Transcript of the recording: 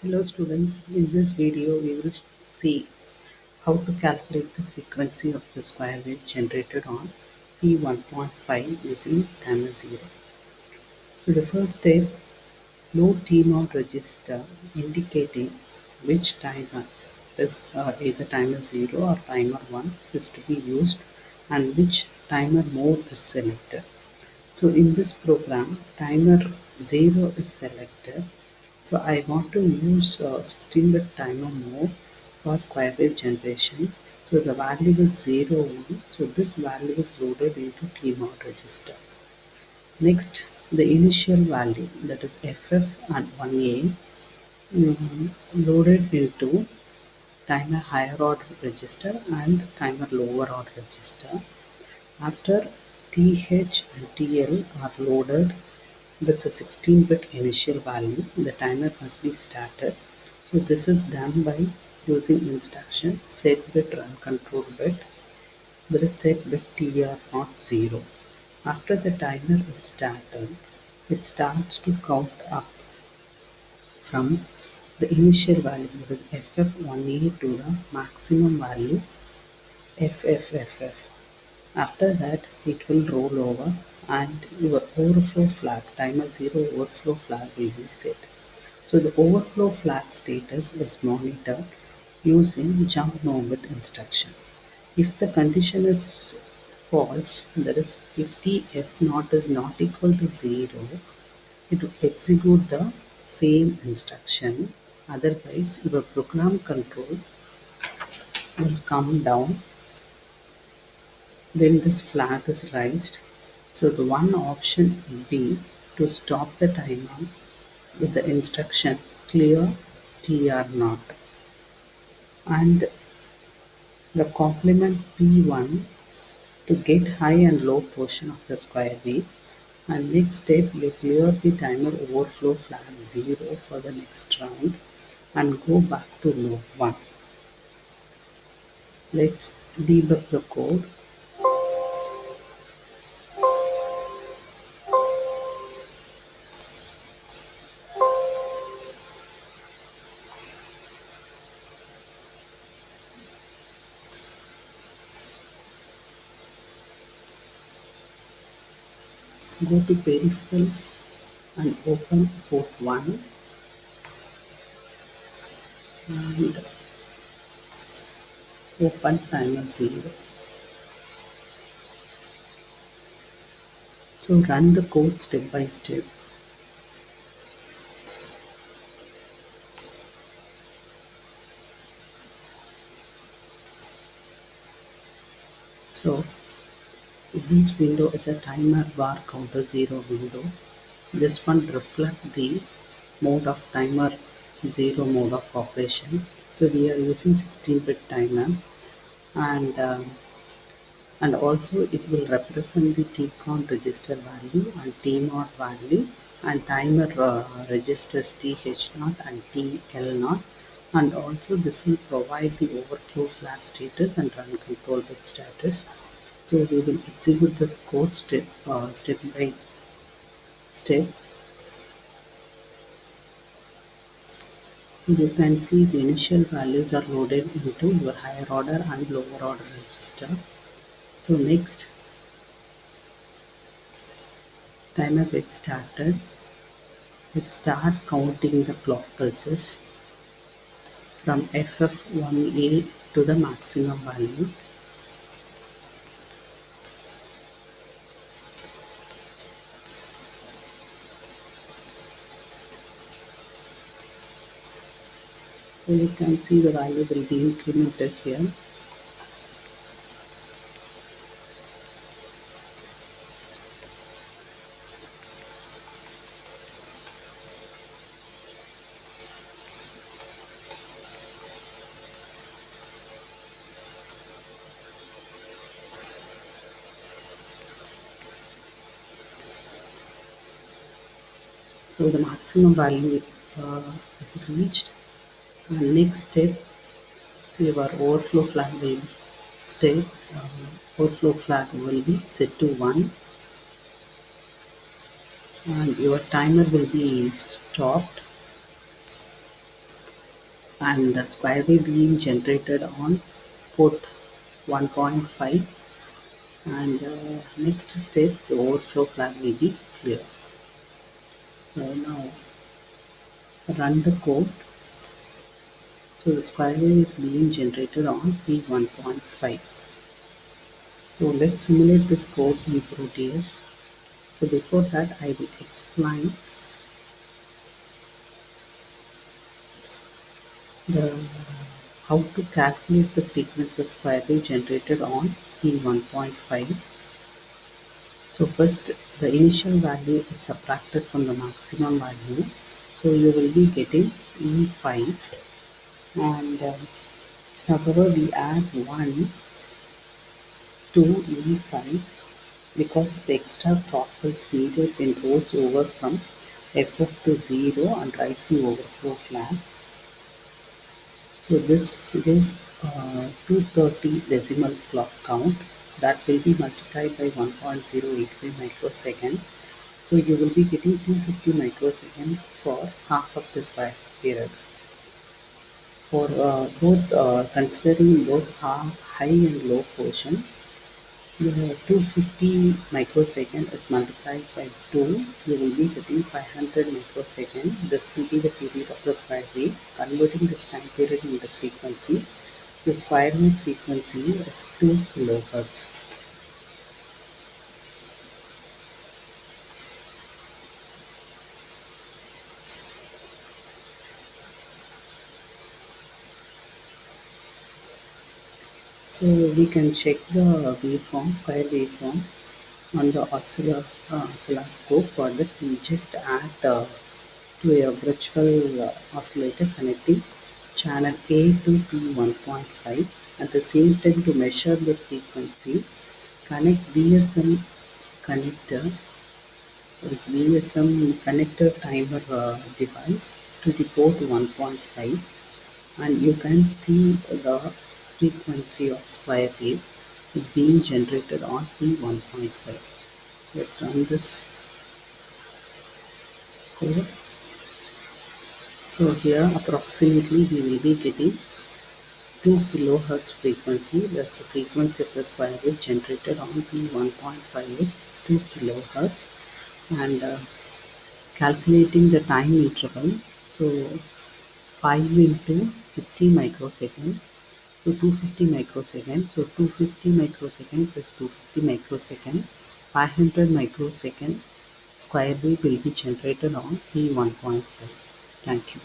Hello students, in this video we will see how to calculate the frequency of the square wave generated on P1.5 using timer 0. So the first step, load T0 register indicating which timer is either timer 0 or timer 1 is to be used and which timer mode is selected. So in this program, timer 0 is selected. So I want to use 16-bit timer mode for square wave generation. So the value is 0, 1. So this value is loaded into T0 register. Next, the initial value, that is FF and 1A, loaded into timer higher order register and timer lower order register. After TH and TL are loaded with a 16-bit initial value, the timer must be started. So this is done by using instruction set bit run control bit. There is set bit TR not 0. After the timer is started, it starts to count up from the initial value, that is FF1A, to the maximum value FFFF. After that, it will roll over and your overflow flag, timer 0 overflow flag, will be set. So the overflow flag status is monitored using jump no bit instruction. If the condition is false, that is if TF naught is not equal to 0, it will execute the same instruction. Otherwise, your program control will come down when this flag is raised. So the one option will be to stop the timer with the instruction clear TR0 and the complement P1 to get high and low portion of the square wave, and next step you clear the timer overflow flag 0 for the next round and go back to loop 1. Let's debug the code. Go to peripherals and open port 1 and open timer 0. So run the code step by step. So this window is a timer bar counter 0 window. This one reflect the mode of timer 0 mode of operation. So we are using 16-bit timer, and also it will represent the TCON register value and TMOD value, and timer registers TH0 and TL0, and also this will provide the overflow flag status and run control bit status. So we will execute this code step by step. So you can see the initial values are loaded into your higher order and lower order register. So next, timer gets started. It start counting the clock pulses from FF1A to the maximum value. So you can see the value will be incremented here. So the maximum value is reached, and next step, your overflow flag will stay. Overflow flag will be set to 1, and your timer will be stopped. and the square wave being generated on port 1.5, and next step the overflow flag will be clear. So now run the code. So the square wave is being generated on P1.5. So let's simulate this code in PROTEUS. So before that I will explain the how to calculate the frequency of square wave generated on P1.5. So first the initial value is subtracted from the maximum value. So you will be getting E5, and however we add 1 to E5 because of the extra throttles needed when rolls over from FF to 0 and rise the overflow flag. So this gives 230 decimal clock count that will be multiplied by 1.085 microsecond. So you will be getting 250 microsecond for half of the square period. For both considering both high and low portion, the 250 microsecond is multiplied by 2, you will be getting 500 microsecond. This will be the period of the square wave. Converting this time period into frequency, the square wave frequency is 2 kilohertz. So we can check the waveform, square waveform on the oscilloscope. For that we just add to a virtual oscillator connecting channel A to P1.5. At the same time, to measure the frequency, connect VSM connector, this VSM connector timer device to the port 1.5, and you can see the frequency of square wave is being generated on P1.5. Let's run this code. So here approximately we will be getting 2 kilohertz frequency. That's the frequency of the square wave generated on P1.5 is 2 kilohertz, and calculating the time interval. So 5 into 50 microsecond. So 250 microsecond. So 250 microsecond plus 250 microsecond, 500 microsecond square wave will be generated on P1.5. Thank you.